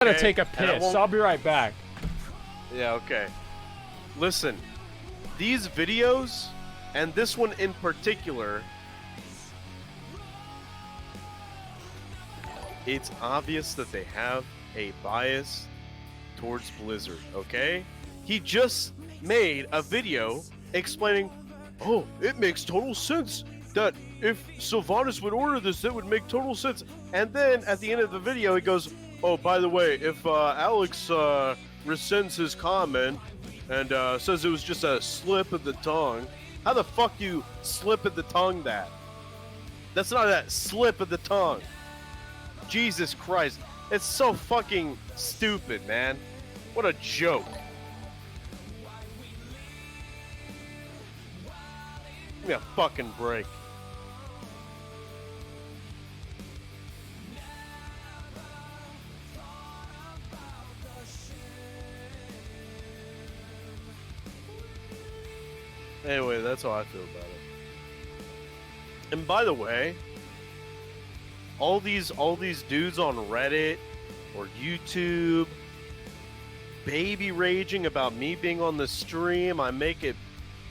I gotta take a piss. I'll be right back. Yeah, okay. Listen, these videos, and this one in particular, it's obvious that they have a bias towards Blizzard, okay? He just made a video explaining, oh, it makes total sense that if Sylvanas would order this, it would make total sense. And then at the end of the video, he goes, oh, by the way, if Alex rescinds his comment and says it was just a slip of the tongue, how the fuck you slip of the tongue that? That's not a slip of the tongue. Jesus Christ. It's so fucking stupid, man. What a joke. Give me a fucking break. Anyway, that's how I feel about it. And by the way, all these dudes on Reddit or YouTube baby raging about me being on the stream, I make it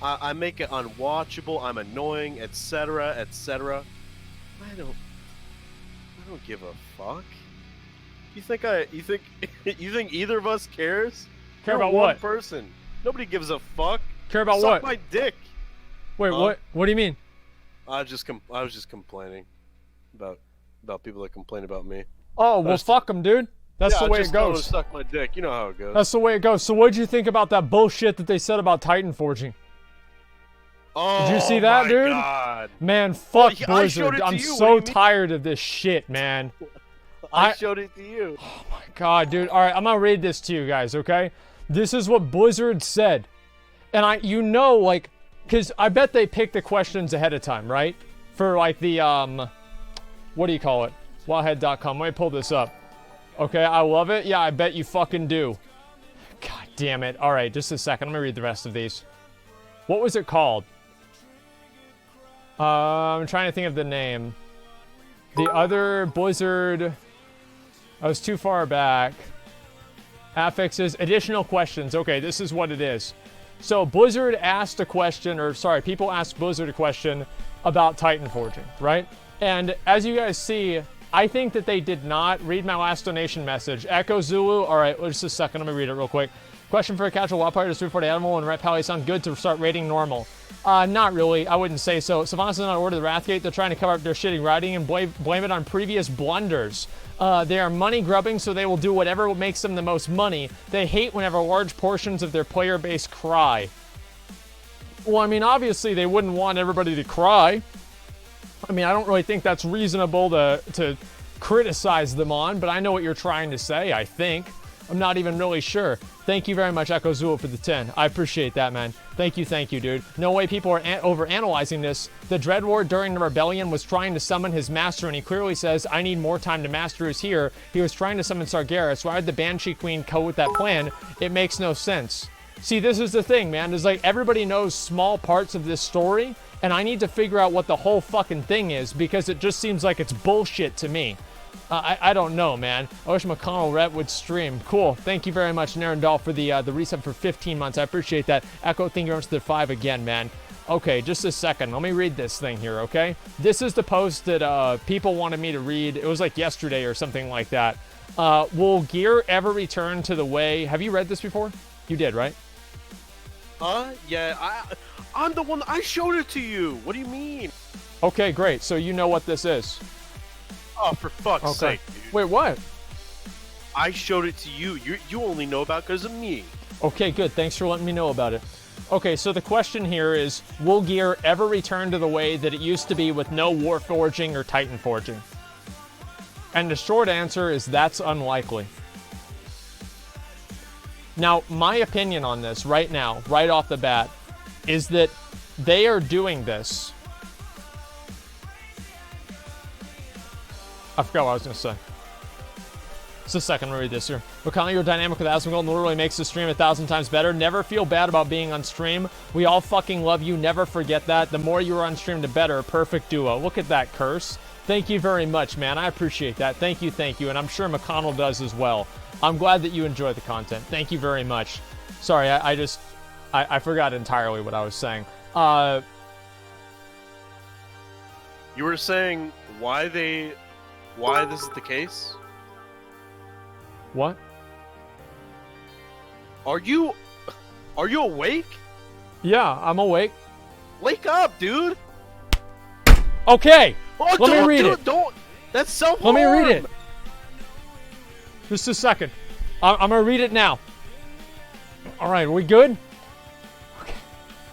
unwatchable, I'm annoying, etc., etc. I don't give a fuck. You think either of us cares? Care about what? One person. Nobody gives a fuck. Care about Suck what? my dick. Wait, what? What do you mean? I was just complaining about people that complain about me. Oh, well, fuck them, dude. That's the way it goes. Suck my dick. You know how it goes. That's the way it goes. So what'd you think about that bullshit that they said about titanforging? Oh, did you see that, my dude? God. Man, fuck I showed Blizzard. it to I'm you. so tired of this shit, man. I showed it to you. Oh my God, dude. All right, I'm gonna read this to you guys, okay? This is what Blizzard said. And like, because I bet they picked the questions ahead of time, right? For like the, what do you call it? Wildhead.com. Let me pull this up. Okay, I love it. Yeah, I bet you fucking do. God damn it. All right, just a second. I'm gonna read the rest of these. What was it called? I'm trying to think of the name. The other Blizzard. I was too far back. Affixes, additional questions. Okay, this is what it is. So Blizzard asked a question, or sorry, people asked Blizzard a question about titanforging, right? And as you guys see, I think that they did not read my last donation message. Echo Zulu, all right, just a second, let me read it real quick. Question for a casual WoW player, does 340 animal and Ret Pally sound good to start rating normal? Not really, I wouldn't say so. Sylvanas did not order the Wrathgate. They're trying to cover up their shitty writing and blame it on previous blunders. They are money grubbing, so they will do whatever makes them the most money. They hate whenever large portions of their player base cry. Well, I mean, obviously they wouldn't want everybody to cry. I mean, I don't really think that's reasonable to criticize them on, but I know what you're trying to say, I think. I'm not even really sure. Thank you very much, Echo Zulu, for the 10. I appreciate that, man. Thank you, dude. No way people are over-analyzing this. The Dread Lord during the Rebellion was trying to summon his master, and he clearly says, I need more time to master who's here. He was trying to summon Sargeras. Why would the Banshee Queen go with that plan? It makes no sense. See, this is the thing, man. It's like everybody knows small parts of this story, and I need to figure out what the whole fucking thing is, because it just seems like it's bullshit to me. I don't know, man. I wish McConnell Rhett would stream. Cool. Thank you very much, Narendal, for the resub for 15 months. I appreciate that. Echo, thank you very much for the 5 again, man. Okay, just a second. Let me read this thing here, okay? This is the post that people wanted me to read. It was like yesterday or something like that. Will gear ever return to the way... Have you read this before? You did, right? Yeah, I'm the one... I showed it to you. What do you mean? Okay, great. So you know what this is. Oh, for fuck's sake, dude. Wait, what? I showed it to you. You only know about because of me. Okay, good. Thanks for letting me know about it. Okay, so the question here is, will gear ever return to the way that it used to be with no warforging or titanforging? And the short answer is that's unlikely. Now, my opinion on this right now, right off the bat, is that they are doing this. I forgot what I was going to say. Just a second, I'm going to read this here. McConnell, your dynamic with asmongold literally makes the stream 1,000 times better. Never feel bad about being on stream. We all fucking love you. Never forget that. The more you're on stream, the better. Perfect duo. Look at that, Curse. Thank you very much, man. I appreciate that. Thank you, and I'm sure McConnell does as well. I'm glad that you enjoy the content. Thank you very much. Sorry, I forgot entirely what I was saying. You were saying why this is the case? What? Are you awake? Yeah, I'm awake. Wake up, dude! Okay, Oh, let me read it. Don't. That's self-harm. Let me read it. Just a second. I'm gonna read it now. All right, are we good? Okay.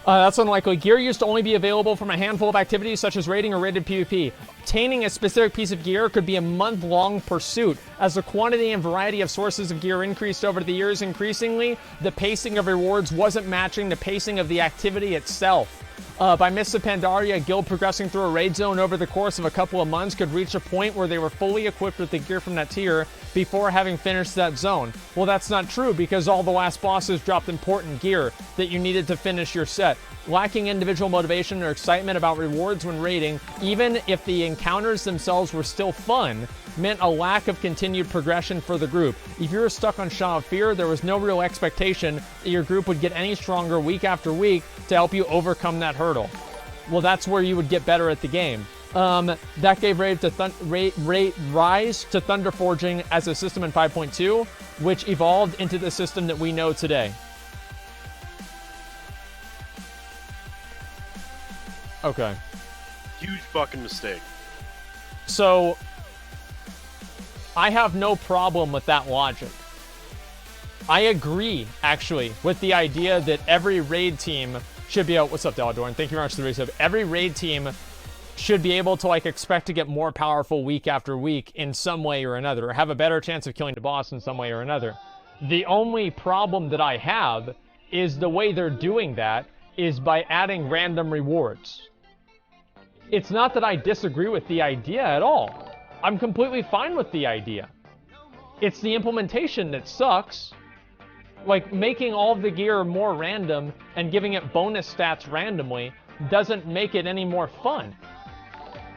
That's unlikely. Gear used to only be available from a handful of activities such as raiding or rated PvP. Obtaining a specific piece of gear could be a month-long pursuit. As the quantity and variety of sources of gear increased over the years, increasingly, the pacing of rewards wasn't matching the pacing of the activity itself. By Mists of Pandaria, a guild progressing through a raid zone over the course of a couple of months could reach a point where they were fully equipped with the gear from that tier before having finished that zone. Well, that's not true because all the last bosses dropped important gear that you needed to finish your set. Lacking individual motivation or excitement about rewards when raiding, even if the encounters themselves were still fun, meant a lack of continued progression for the group. If you were stuck on Shaw of Fear, there was no real expectation that your group would get any stronger week after week to help you overcome that hurdle. Well, that's where you would get better at the game. That gave Rise to Thunder Forging as a system in 5.2, which evolved into the system that we know today. Okay. Huge fucking mistake. So, I have no problem with that logic. I agree, actually, with the idea that every raid team should be able... What's up, Daladorn? Thank you very much for the resub. Every raid team should be able to, like, expect to get more powerful week after week in some way or another, or have a better chance of killing the boss in some way or another. The only problem that I have is the way they're doing that is by adding random rewards. It's not that I disagree with the idea at all. I'm completely fine with the idea. It's the implementation that sucks. Like, making all of the gear more random and giving it bonus stats randomly doesn't make it any more fun.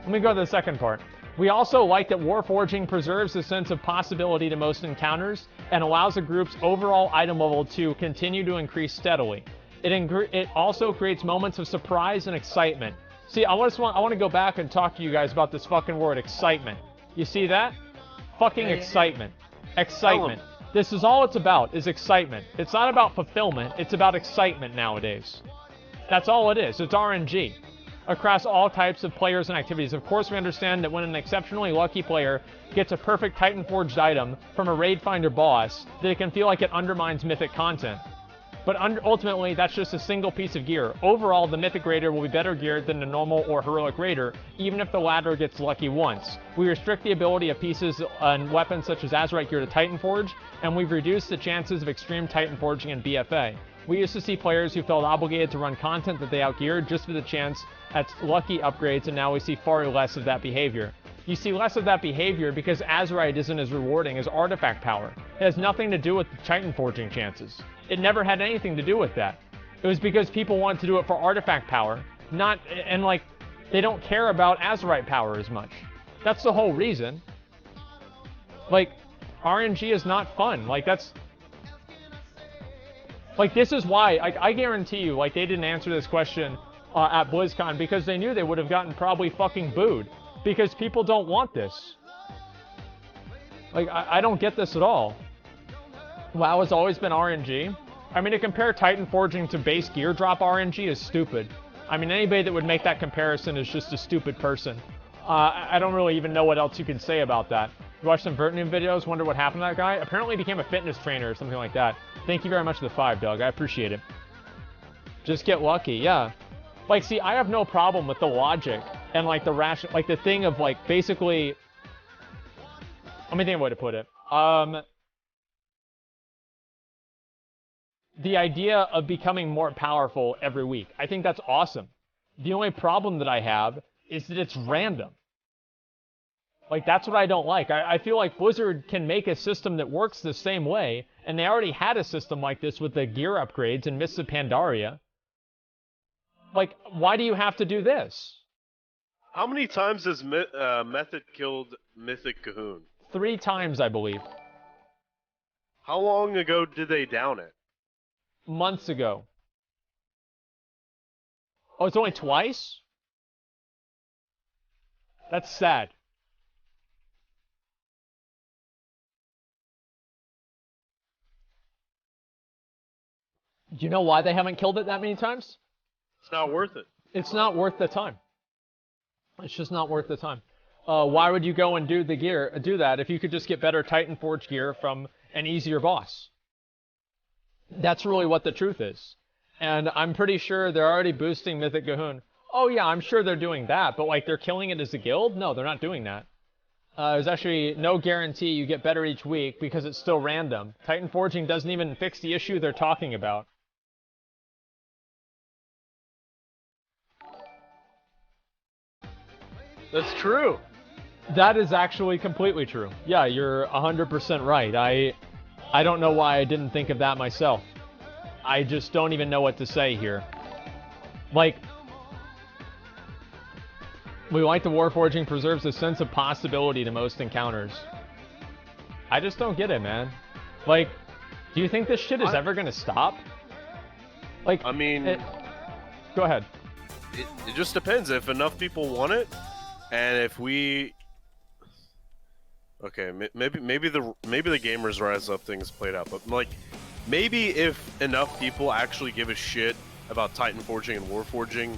Let me go to the second part. We also like that Warforging preserves a sense of possibility to most encounters and allows a group's overall item level to continue to increase steadily. It also creates moments of surprise and excitement. See, I want to go back and talk to you guys about this fucking word, excitement. You see that? Fucking excitement. Excitement. This is all it's about, is excitement. It's not about fulfillment, it's about excitement nowadays. That's all it is. It's RNG. Across all types of players and activities. Of course, we understand that when an exceptionally lucky player gets a perfect Titan-forged item from a raid finder boss, that it can feel like it undermines mythic content. But ultimately, that's just a single piece of gear. Overall, the Mythic Raider will be better geared than the normal or Heroic Raider, even if the latter gets lucky once. We restrict the ability of pieces and weapons such as Azurite gear to Titanforge, and we've reduced the chances of extreme Titanforging in BFA. We used to see players who felt obligated to run content that they outgeared just for the chance at lucky upgrades, and now we see far less of that behavior. You see less of that behavior because Azurite isn't as rewarding as artifact power. It has nothing to do with the Titanforging chances. It never had anything to do with that. It was because people wanted to do it for artifact power, they don't care about Azurite power as much. That's the whole reason. Like, RNG is not fun. This is why, I guarantee you, they didn't answer this question at BlizzCon because they knew they would have gotten probably fucking booed. Because people don't want this. I don't get this at all. WoW has always been RNG. I mean, to compare Titanforging to base gear drop RNG is stupid. I mean, anybody that would make that comparison is just a stupid person. I don't really even know what else you can say about that. You watch some Vertnoom videos, wonder what happened to that guy? Apparently he became a fitness trainer or something like that. Thank you very much for the 5, Doug. I appreciate it. Just get lucky, yeah. See, I have no problem with the logic and, the the thing of, basically... Let me think of a way to put it. The idea of becoming more powerful every week. I think that's awesome. The only problem that I have is that it's random. That's what I don't like. I feel like Blizzard can make a system that works the same way, and they already had a system like this with the gear upgrades in Mists of Pandaria. Why do you have to do this? How many times has Method killed Mythic Cahoon? 3 times, I believe. How long ago did they down it? Months ago. Oh, it's only twice? That's sad. Do you know why they haven't killed it that many times? It's not worth it. It's not worth the time. It's just not worth the time. Why would you go and do that if you could just get better Titanforge gear from an easier boss? That's really what the truth is. And I'm pretty sure they're already boosting Mythic Gahoon. Oh yeah, I'm sure they're doing that, but like they're killing it as a guild? No, they're not doing that. There's actually no guarantee you get better each week because it's still random. Titanforging doesn't even fix the issue they're talking about. That's true. That is actually completely true. Yeah, you're 100% right. I don't know why I didn't think of that myself. I just don't even know what to say here. Like, we like the Warforging preserves a sense of possibility to most encounters. I just don't get it, man. Like, do you think this shit is ever gonna stop? Like, I mean... Go ahead. It just depends. If enough people want it, and if we... Okay, maybe the gamers rise up things played out, but like, maybe if enough people actually give a shit about Titanforging and Warforging,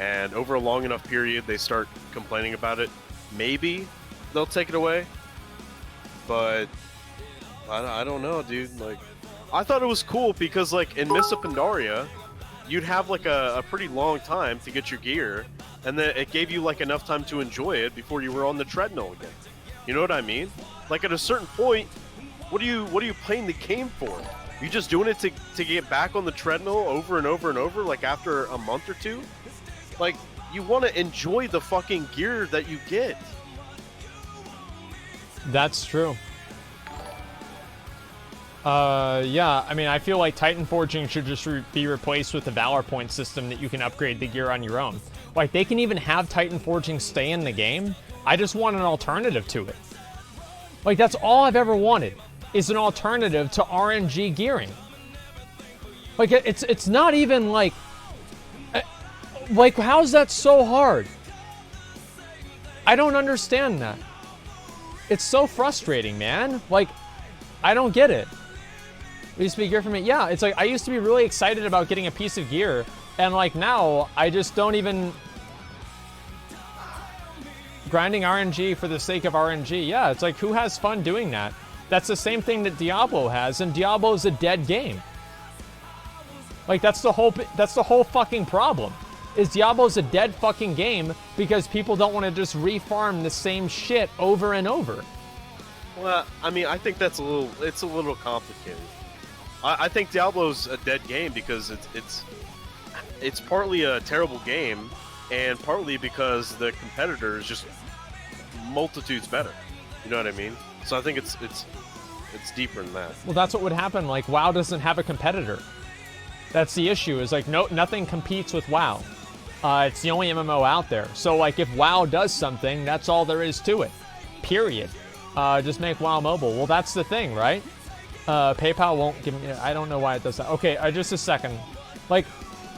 and over a long enough period they start complaining about it, maybe they'll take it away. But I don't know, dude. Like, I thought it was cool because like in Mists of Pandaria, you'd have like a pretty long time to get your gear, and then it gave you like enough time to enjoy it before you were on the treadmill again. You know what I mean? Like at a certain point, what are you playing the game for? You just doing it to get back on the treadmill over and over and over, like after a month or two? Like, you want to enjoy the fucking gear that you get. That's true. Yeah, I mean, I feel like Titanforging should just be replaced with the Valor Point system that you can upgrade the gear on your own. Like, they can even have Titanforging stay in the game. I just want an alternative to it. Like, that's all I've ever wanted, is an alternative to RNG gearing. Like, it's not even like... Like, how's that so hard? I don't understand that. It's so frustrating, man. Like, I don't get it. We used to be gear from it. Yeah, it's like, I used to be really excited about getting a piece of gear, and like now, I just don't even... Grinding RNG for the sake of RNG. Yeah, it's like, who has fun doing that? That's the same thing that Diablo has, and Diablo's a dead game. Like, that's the whole fucking problem. Is Diablo's a dead fucking game because people don't want to just refarm the same shit over and over. Well, I mean, I think it's a little complicated. I think Diablo's a dead game because it's partly a terrible game, and partly because the competitor is just multitudes better. You know what I mean? So I think it's deeper than that. Well, that's what would happen. Like, WoW doesn't have a competitor. That's the issue. Is like, nothing competes with WoW. It's the only MMO out there. So like, if WoW does something, that's all there is to it. Period. Just make WoW mobile. Well, that's the thing, right? PayPal won't give me... I don't know why it does that. Okay, just a second. Like,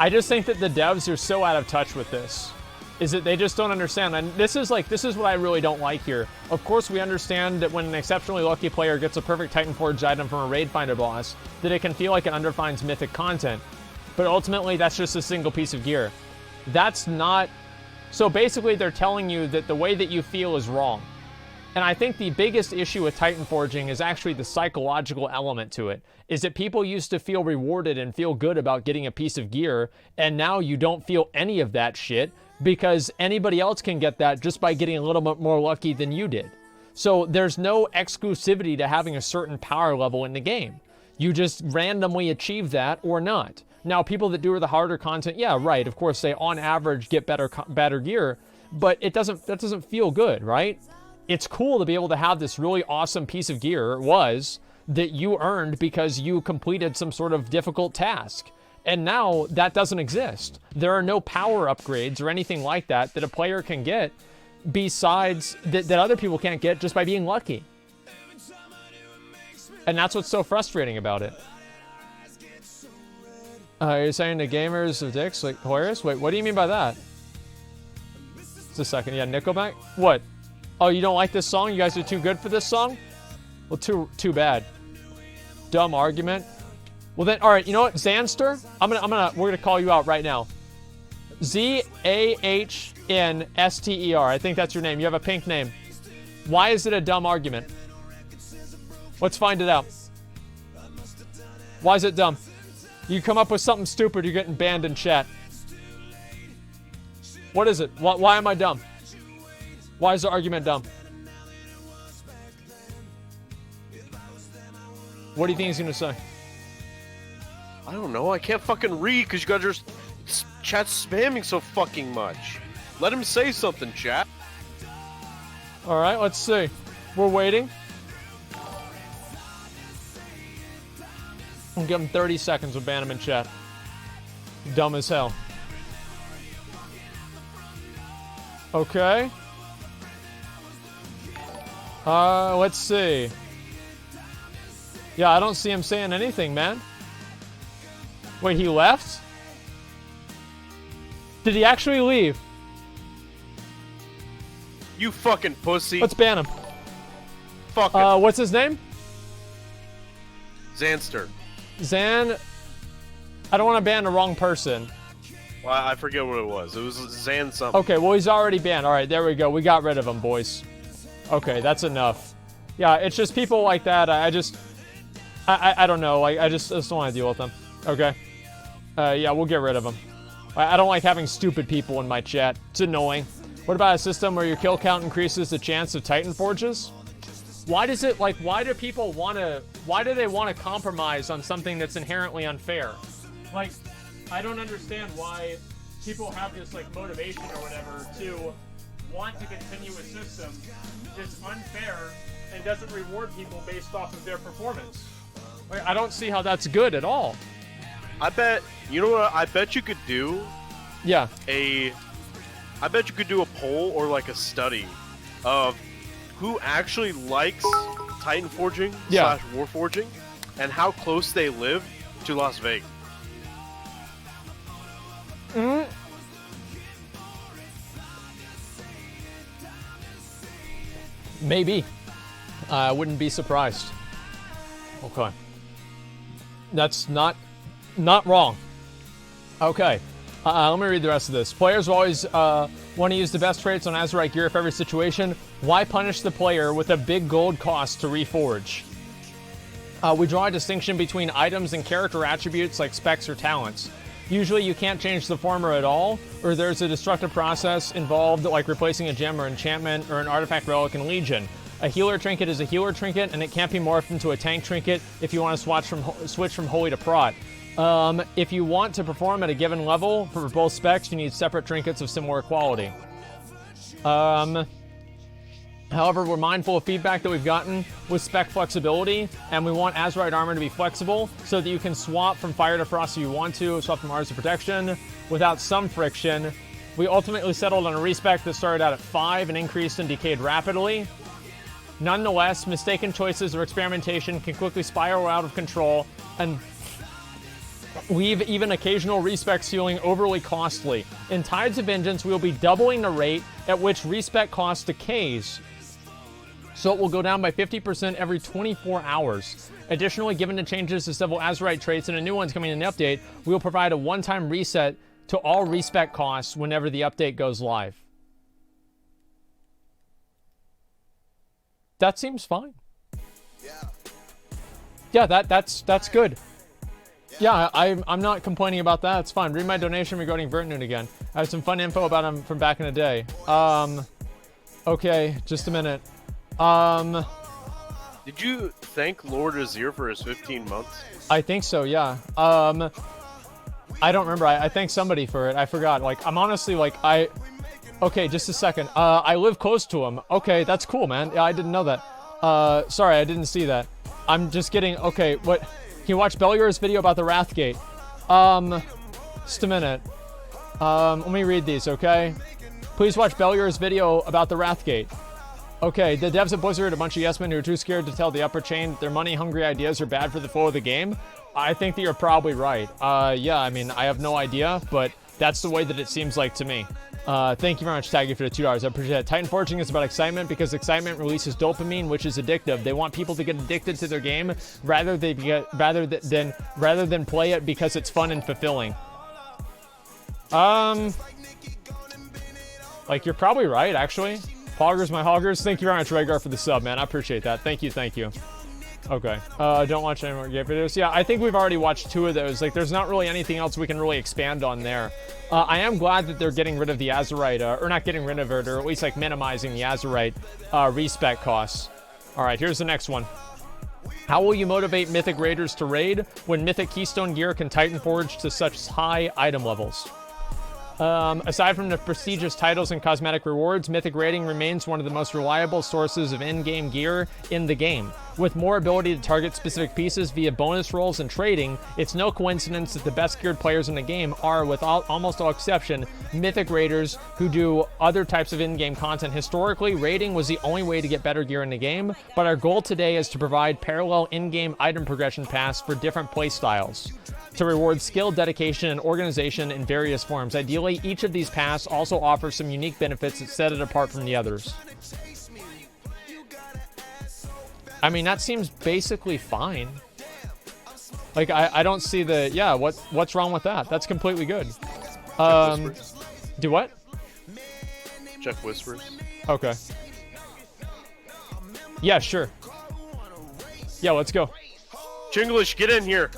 I just think that the devs are so out of touch with this. Is that they just don't understand. And this is what I really don't like here. Of course, we understand that when an exceptionally lucky player gets a perfect Titanforged item from a Raid Finder boss, that it can feel like it undermines mythic content. But ultimately, that's just a single piece of gear. That's not... So basically, they're telling you that the way that you feel is wrong. And I think the biggest issue with Titanforging is actually the psychological element to it. Is that people used to feel rewarded and feel good about getting a piece of gear, and now you don't feel any of that shit because anybody else can get that just by getting a little bit more lucky than you did. So there's no exclusivity to having a certain power level in the game. You just randomly achieve that or not. Now, people that do the harder content, yeah, right, of course, they on average get better gear, but that doesn't feel good, right? It's cool to be able to have this really awesome piece of gear, that you earned because you completed some sort of difficult task. And now that doesn't exist. There are no power upgrades or anything like that that a player can get besides that other people can't get just by being lucky. And that's what's so frustrating about it. You're saying the gamers are dicks? Like, hilarious? Wait, what do you mean by that? Just a second. Yeah, Nickelback? What? Oh, you don't like this song? You guys are too good for this song? Well, too bad. Dumb argument. Well then, all right, you know what? Zanster? We're gonna call you out right now. ZAHNSTER. I think that's your name. You have a pink name. Why is it a dumb argument? Let's find it out. Why is it dumb? You come up with something stupid, you're getting banned in chat. What is it? Why am I dumb? Why is the argument dumb? What do you think he's gonna say? I don't know. I can't fucking read because you guys are chat spamming so fucking much. Let him say something, chat. All right, let's see. We're waiting. I'll give him 30 seconds with ban him in chat. Dumb as hell. Okay. Let's see. Yeah, I don't see him saying anything, man. Wait, he left? Did he actually leave? You fucking pussy. Let's ban him. Fuck it. What's his name? Zanster. Zan. I don't want to ban the wrong person. Well, I forget what it was. It was Zan something. Okay, well, he's already banned. All right, there we go. We got rid of him, boys. Okay, that's enough. Yeah, it's just people like that. I don't know. I just don't want to deal with them. Okay. Yeah, we'll get rid of them. I don't like having stupid people in my chat. It's annoying. What about a system where your kill count increases the chance of Titan forges? Why does it, like, why do people want to, why do they want to compromise on something that's inherently unfair? Like, I don't understand why people have this, like, motivation or whatever to want to continue a system that's unfair and doesn't reward people based off of their performance. Like, I don't see how that's good at all. I bet, you know what, I bet you could do? Yeah. I bet you could do a poll or, like, a study of who actually likes Titan forging / Warforging and how close they live to Las Vegas. Mm-hmm. Maybe. I wouldn't be surprised. Okay. That's not wrong. Okay. Let me read the rest of this. Players always want to use the best traits on Azerite gear for every situation. Why punish the player with a big gold cost to reforge? We draw a distinction between items and character attributes like specs or talents. Usually you can't change the former at all, or there's a destructive process involved like replacing a gem or enchantment or an artifact relic in Legion. A healer trinket is a healer trinket, and it can't be morphed into a tank trinket if you want to switch from holy to prot. If you want to perform at a given level for both specs, you need separate trinkets of similar quality. However, we're mindful of feedback that we've gotten with spec flexibility, and we want Azerite armor to be flexible so that you can swap from fire to frost if you want to, swap from Ars to protection without some friction. We ultimately settled on a respec that started out at 5 and increased and decayed rapidly. Nonetheless, mistaken choices or experimentation can quickly spiral out of control and leave even occasional respecs feeling overly costly. In Tides of Vengeance, we will be doubling the rate at which respec cost decays, so it will go down by 50% every 24 hours. Additionally, given the changes to several Azerite traits and a new one's coming in the update, we will provide a one-time reset to all respec costs whenever the update goes live. That seems fine. Yeah, that's good. Yeah, I'm not complaining about that. It's fine. Read my donation regarding Vertnoon again. I have some fun info about him from back in the day. Okay, just a minute. Did you thank Lord Azir for his 15 months? I think so, yeah. I don't remember. I thanked somebody for it. I forgot. Like, I'm honestly, like, Okay, just a second. I live close to him. Okay, that's cool, man. Yeah, I didn't know that. Sorry, I didn't see that. I'm just getting... Okay, what... Can you watch Beliar's video about the Wrathgate? Just a minute. Let me read these, okay? Please watch Beliar's video about the Wrathgate. Okay, the devs at Blizzard, a bunch of yes men who are too scared to tell the upper chain that their money-hungry ideas are bad for the flow of the game. I think that you're probably right. Yeah, I mean, I have no idea, but that's the way that it seems like to me. Thank you very much, Taggy, for the $2. I appreciate it. Titanforging is about excitement because excitement releases dopamine, which is addictive. They want people to get addicted to their game rather than play it because it's fun and fulfilling. Like, you're probably right, actually. Poggers, my hoggers. Thank you very much, Rhaegar, for the sub, man. I appreciate that. Thank you, thank you. Okay. Don't watch any more game videos. Yeah, I think we've already watched 2 of those. Like, there's not really anything else we can really expand on there. I am glad that they're getting rid of the Azerite, or not getting rid of it, or at least, like, minimizing the Azerite respec costs. All right, here's the next one. How will you motivate Mythic Raiders to raid when Mythic Keystone gear can Titanforge to such high item levels? Aside from the prestigious titles and cosmetic rewards, Mythic Raiding remains one of the most reliable sources of in-game gear in the game. With more ability to target specific pieces via bonus rolls and trading, it's no coincidence that the best geared players in the game are, with almost all exception, Mythic Raiders who do other types of in-game content. Historically, raiding was the only way to get better gear in the game, but our goal today is to provide parallel in-game item progression paths for different playstyles to reward skill, dedication, and organization in various forms. Ideally, each of these paths also offers some unique benefits that set it apart from the others. I mean, that seems basically fine. Like, I don't see the... Yeah, what's wrong with that? That's completely good. Do what? Check whispers. Okay. Yeah, sure. Yeah, let's go. Chinglish, get in here.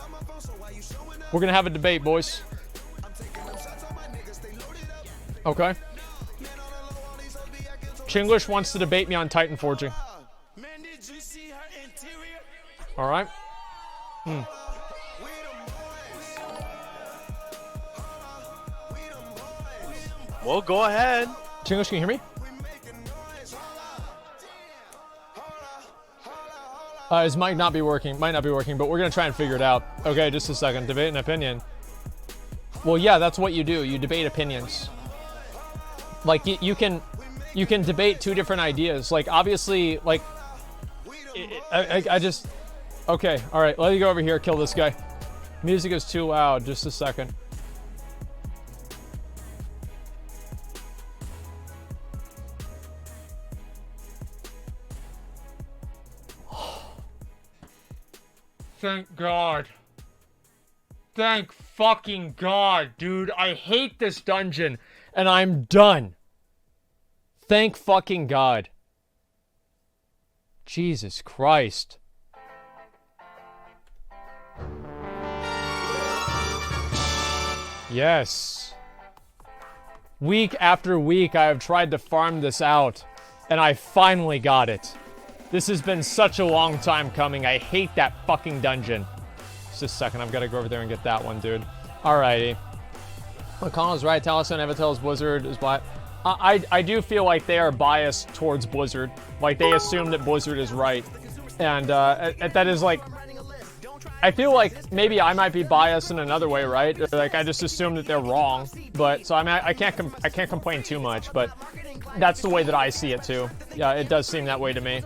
We're gonna have a debate, boys. Okay. Chinglish wants to debate me on Titanforging. All right. Well, go ahead. Chinglish, can you hear me? His mic not be working. Might not be working, but we're gonna try and figure it out. Okay, just a second. Debate an opinion. Well, yeah, that's what you do. You debate opinions. Like, you can debate 2 different ideas. Like, obviously, like, I just... Okay, all right. Let me go over here, kill this guy. Music is too loud. Just a second. Thank God. Thank fucking God, dude. I hate this dungeon, and I'm done. Thank fucking God. Jesus Christ. Yes. Week after week, I have tried to farm this out, and I finally got it. This has been such a long time coming. I hate that fucking dungeon. Just a second. I've got to go over there and get that one, dude. Alrighty. McConnell's right. Taliesin never tells Blizzard is black. I do feel like they are biased towards Blizzard. Like, they assume that Blizzard is right. And that is, like... I feel like maybe I might be biased in another way, right? Like, I just assume that they're wrong. But, so, I mean, I can't complain too much, but that's the way that I see it, too. Yeah, it does seem that way to me.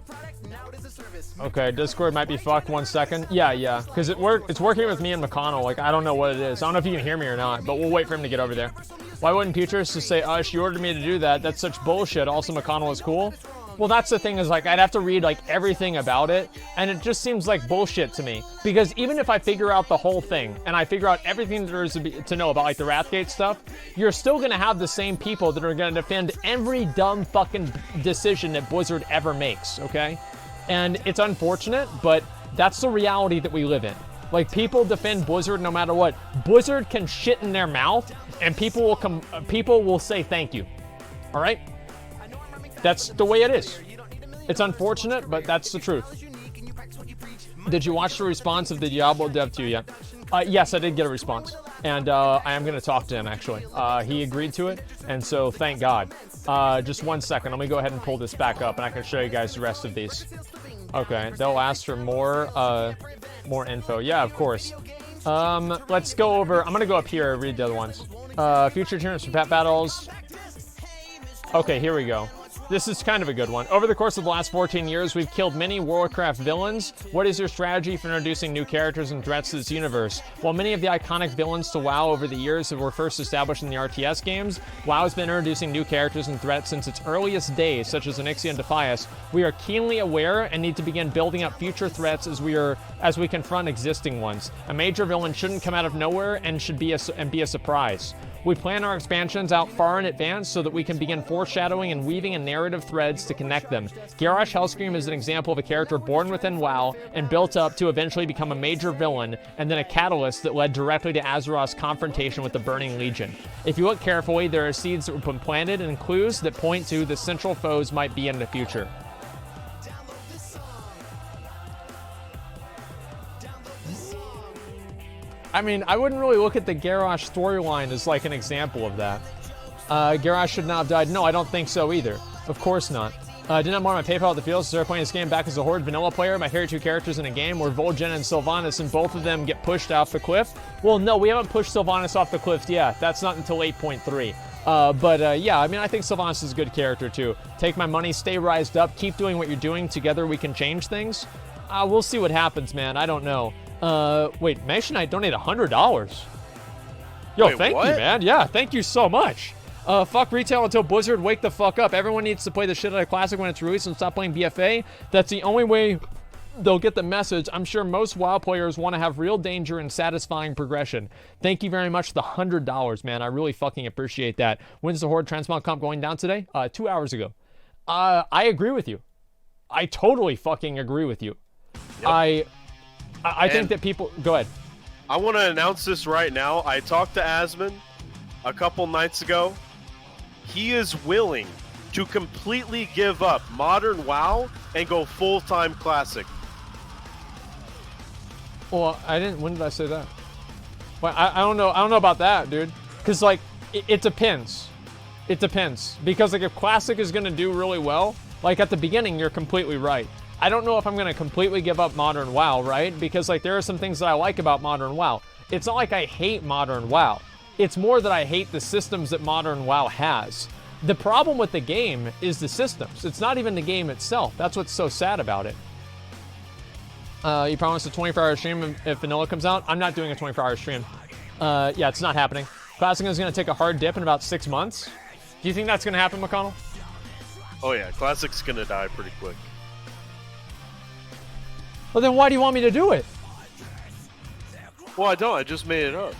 Okay, Discord might be fucked. 1 second. Yeah. Because it's working with me and McConnell. Like, I don't know what it is. I don't know if you can hear me or not, but we'll wait for him to get over there. Why wouldn't Futures just say, she ordered me to do that? That's such bullshit. Also, McConnell is cool. Well, that's the thing, is, like, I'd have to read, like, everything about it, and it just seems like bullshit to me. Because even if I figure out the whole thing, and I figure out everything there is to know about, like, the Wrathgate stuff, you're still gonna have the same people that are gonna defend every dumb fucking decision that Blizzard ever makes, okay? And it's unfortunate, but that's the reality that we live in. Like, people defend Blizzard no matter what. Blizzard can shit in their mouth, and people will say thank you. All right? That's the way it is. It's unfortunate, but that's the truth. Did you watch the response of the Diablo dev to you yet? Yes, I did get a response. And I am going to talk to him, actually. He agreed to it, and so thank God. Just 1 second. Let me go ahead and pull this back up, and I can show you guys the rest of these. Okay, they'll ask for more info. Yeah, of course. Let's go over... I'm going to go up here and read the other ones. Future tournaments for pet battles. Okay, here we go. This is kind of a good one. Over the course of the last 14 years, we've killed many Warcraft villains. What is your strategy for introducing new characters and threats to this universe? While many of the iconic villains to WoW over the years were first established in the RTS games, WoW has been introducing new characters and threats since its earliest days, such as Onyxia and Defias. We are keenly aware and need to begin building up future threats as we confront existing ones. A major villain shouldn't come out of nowhere and should be a surprise. We plan our expansions out far in advance so that we can begin foreshadowing and weaving in narrative threads to connect them. Garrosh Hellscream is an example of a character born within WoW and built up to eventually become a major villain, and then a catalyst that led directly to Azeroth's confrontation with the Burning Legion. If you look carefully, there are seeds that were planted and clues that point to the central foes might be in the future. I mean, I wouldn't really look at the Garrosh storyline as like an example of that. Garrosh should not have died. No, I don't think so either. Of course not. Did not mark my PayPal at the field, so started playing this game back as a Horde vanilla player. My favorite two characters in a game were Vol'jin and Sylvanas, and both of them get pushed off the cliff. Well, no, we haven't pushed Sylvanas off the cliff yet. That's not until 8.3. Yeah, I mean, I think Sylvanas is a good character too. Take my money, stay rised up, keep doing what you're doing. Together we can change things. We'll see what happens, man. I don't know. Wait, Mesh Knight donated $100. Yo, wait, thank what? you, man. Yeah, thank you so much. Fuck retail until Blizzard wake the fuck up. Everyone needs to play the shit out of Classic when it's released and stop playing BFA. That's the only way they'll get the message. I'm sure most WoW players want to have real danger and satisfying progression. Thank you very much for the $100, man. I really fucking appreciate that. When's the Horde Transmog comp going down today? 2 hours ago. I agree with you. I totally fucking agree with you. Yep. I think that people... Go ahead. I want to announce this right now. I talked to Asmon a couple nights ago. He is willing to completely give up modern WoW and go full-time Classic. Well, I didn't... When did I say that? Well, I don't know. I don't know about that, dude. Because, like, it depends. It depends. Because, like, if Classic is going to do really well, like, at the beginning, you're completely right. I don't know if I'm going to completely give up Modern WoW, right? Because, like, there are some things that I like about Modern WoW. It's not like I hate Modern WoW. It's more that I hate the systems that Modern WoW has. The problem with the game is the systems. It's not even the game itself. That's what's so sad about it. You promised a 24-hour stream if Vanilla comes out? I'm not doing a 24-hour stream. Yeah, it's not happening. Classic is going to take a hard dip in about 6 months. Do you think that's going to happen, McConnell? Oh, yeah. Classic's going to die pretty quick. Well, then why do you want me to do it? Well, I don't. I just made it up.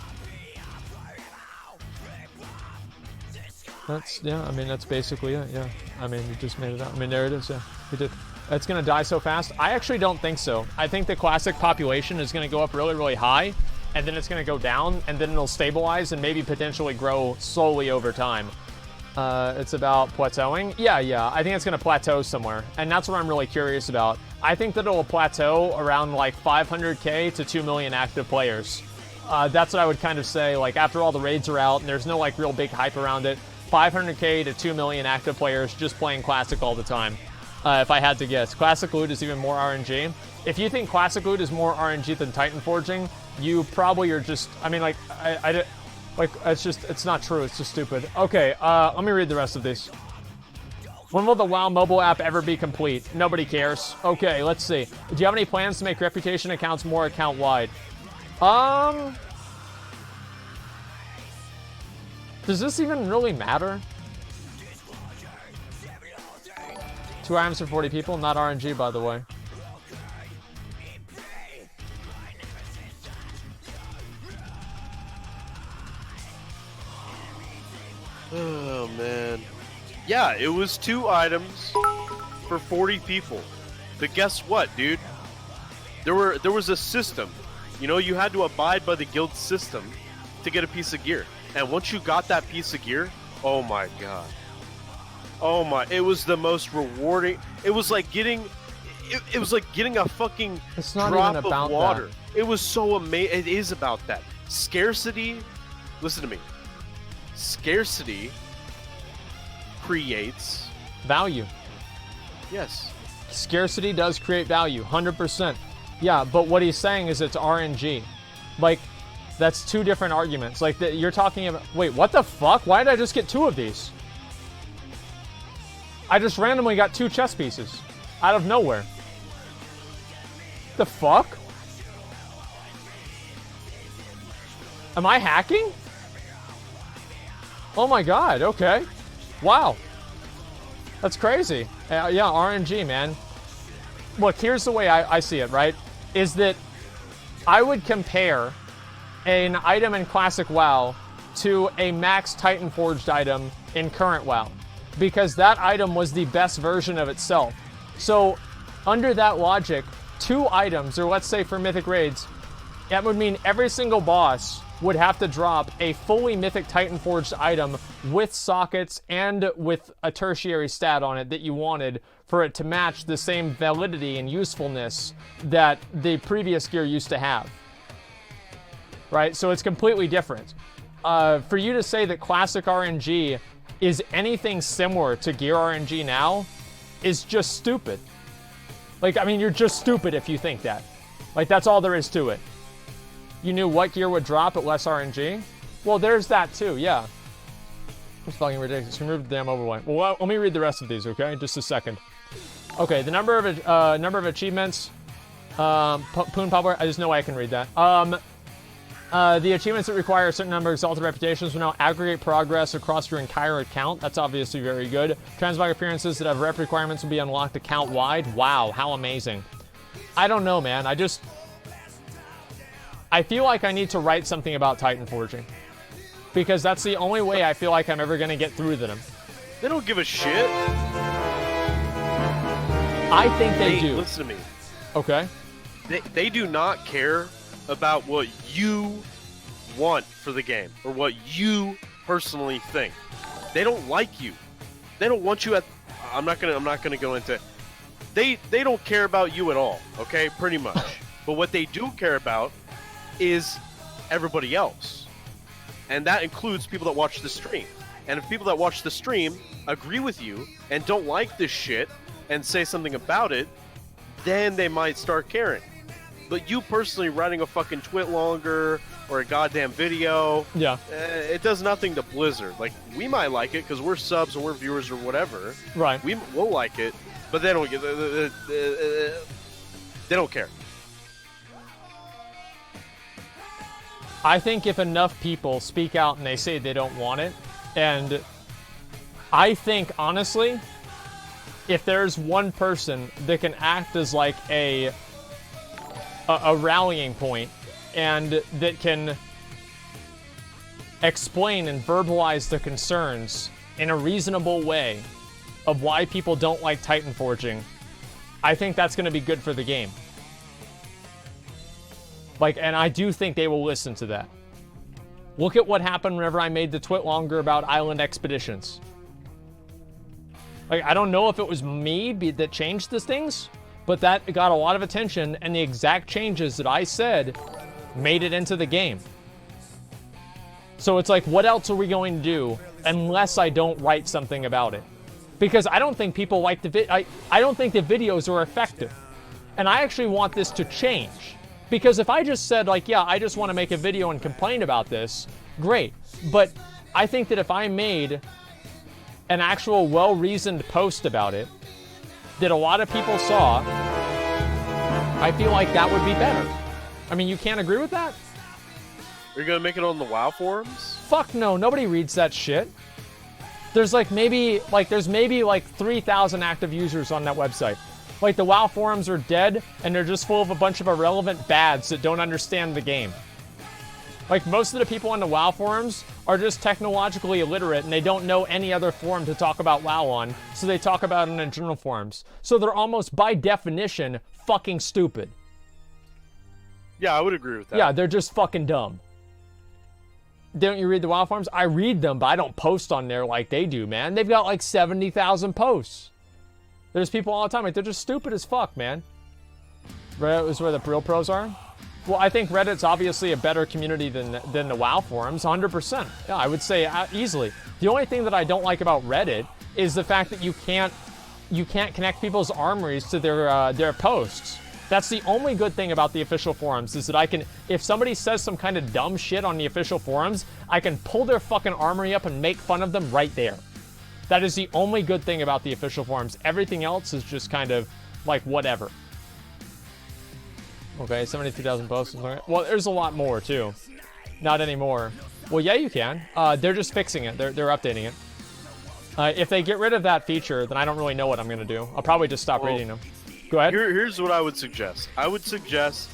Yeah, I mean, that's basically it, yeah. I mean, you just made it up. I mean, there it is, yeah. You did. It's going to die so fast? I actually don't think so. I think the Classic population is going to go up really, really high, and then it's going to go down, and then it'll stabilize and maybe potentially grow slowly over time. It's about plateauing? Yeah, I think it's going to plateau somewhere, and that's what I'm really curious about. I think that it'll plateau around like 500k to 2 million active players. That's what I would kind of say, like after all the raids are out and there's no like real big hype around it, 500k to 2 million active players just playing Classic all the time. If I had to guess. Classic loot is even more RNG. If you think Classic loot is more RNG than titanforging, you probably are just, I mean, like, like, it's not true. It's just stupid. Okay, let me read the rest of these. When will the WoW mobile app ever be complete? Nobody cares. Okay, let's see. Do you have any plans to make reputation accounts more account-wide? Does this even really matter? 2 items for 40 people, not RNG, by the way. Oh, man. Yeah, it was 2 items for 40 people. But guess what, dude? There was a system. You know, you had to abide by the guild system to get a piece of gear. And once you got that piece of gear, oh my god. Oh my, it was the most rewarding. It was like getting it was like getting a fucking it's not drop even about of water. That. It was so amazing. It is about that. Scarcity, listen to me. Scarcity creates value. Yes. Scarcity does create value, 100%. Yeah, but what he's saying is it's RNG. Like, that's 2 different arguments. Like, you're talking about... Wait, what the fuck? Why did I just get 2 of these? I just randomly got 2 chess pieces out of nowhere. The fuck? Am I hacking? Oh my god, okay. Wow. That's crazy. Yeah, RNG, man. Look, here's the way I see it, right? Is that I would compare an item in Classic WoW to a max Titanforged item in current WoW, because that item was the best version of itself. So, under that logic, 2 items, or let's say for Mythic Raids, that would mean every single boss would have to drop a fully Mythic Titanforged item with sockets and with a tertiary stat on it that you wanted for it to match the same validity and usefulness that the previous gear used to have. Right? So it's completely different. For you to say that Classic RNG is anything similar to Gear RNG now is just stupid. Like, I mean, you're just stupid if you think that. Like, that's all there is to it. You knew what gear would drop at less RNG? Well, there's that too, yeah. It's fucking ridiculous. Remove the damn overlay. Well, let me read the rest of these, okay? Just a second. Okay, the number of achievements. Poon Poplar, there's no way I can read that. The achievements that require a certain number of exalted reputations will now aggregate progress across your entire account. That's obviously very good. Transmog appearances that have rep requirements will be unlocked account-wide. Wow, how amazing. I don't know, man. I feel like I need to write something about Titanforging, because that's the only way I feel like I'm ever going to get through to them. They don't give a shit. I think they do. Listen to me. Okay. They do not care about what you want for the game or what you personally think. They don't like you. They don't want you at. I'm not gonna go into. They don't care about you at all. Okay, pretty much. But what they do care about is everybody else, and that includes people that watch the stream. And if people that watch the stream agree with you and don't like this shit and say something about it, then they might start caring. But you personally writing a fucking twit longer or a goddamn video, yeah, it does nothing to Blizzard. Like, we might like it because we're subs or we're viewers or whatever. Right. We'll like it, but they don't. They don't care. I think if enough people speak out and they say they don't want it, and I think, honestly, if there's one person that can act as like a rallying point and that can explain and verbalize the concerns in a reasonable way of why people don't like Titanforging, I think that's going to be good for the game. Like, and I do think they will listen to that. Look at what happened whenever I made the twit longer about island expeditions. Like, I don't know if it was me that changed these things, but that got a lot of attention, and the exact changes that I said made it into the game. So it's like, what else are we going to do unless I don't write something about it? Because I don't think people like I don't think the videos are effective. And I actually want this to change. Because if I just said, like, yeah, I just want to make a video and complain about this, great. But I think that if I made an actual well-reasoned post about it that a lot of people saw, I feel like that would be better. I mean, you can't agree with that? You're gonna make it on the WoW forums? Fuck no, nobody reads that shit. There's maybe 3,000 active users on that website. Like, the WoW forums are dead, and they're just full of a bunch of irrelevant bads that don't understand the game. Like, most of the people on the WoW forums are just technologically illiterate, and they don't know any other forum to talk about WoW on, so they talk about it in general forums. So they're almost, by definition, fucking stupid. Yeah, I would agree with that. Yeah, they're just fucking dumb. Don't you read the WoW forums? I read them, but I don't post on there like they do, man. They've got like 70,000 posts. There's people all the time, like, they're just stupid as fuck, man. Reddit is where the real pros are? Well, I think Reddit's obviously a better community than the WoW forums, 100%. Yeah, I would say easily. The only thing that I don't like about Reddit is the fact that you can't connect people's armories to their posts. That's the only good thing about the official forums, is that I can, if somebody says some kind of dumb shit on the official forums, I can pull their fucking armory up and make fun of them right there. That is the only good thing about the official forums. Everything else is just kind of like whatever. Okay, 72,000 posts. Well, there's a lot more too. Not anymore. Well, yeah, you can. They're just fixing it. They're updating it. If they get rid of that feature, then I don't really know what I'm going to do. I'll probably just stop reading them. Go ahead. Here's what I would suggest. I would suggest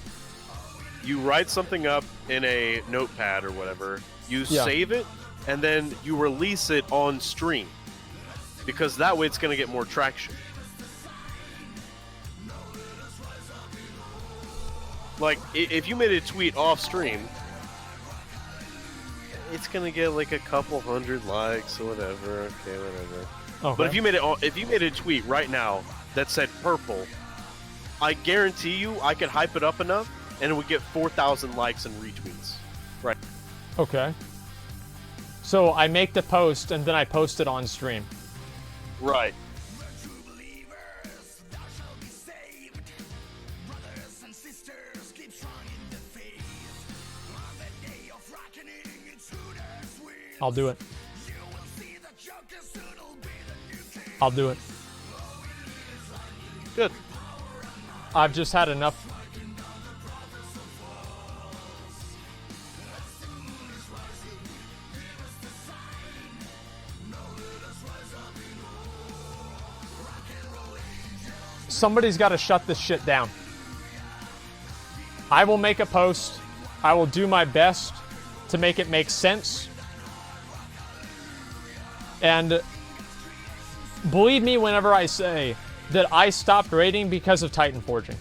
you write something up in a notepad or whatever. You save it, and then you release it on stream. Because that way it's going to get more traction. Like, if you made a tweet off stream, it's gonna get like a couple hundred likes or whatever. Okay, whatever. Okay. But if you made a tweet right now that said purple, I guarantee you I could hype it up enough and it would get 4,000 likes and retweets. Right. Okay. So I make the post and then I post it on stream. Right. I'll do it. I'll do it. Good. I've just had enough. Somebody's got to shut this shit down. I will make a post. I will do my best to make it make sense. And believe me whenever I say that I stopped raiding because of titanforging.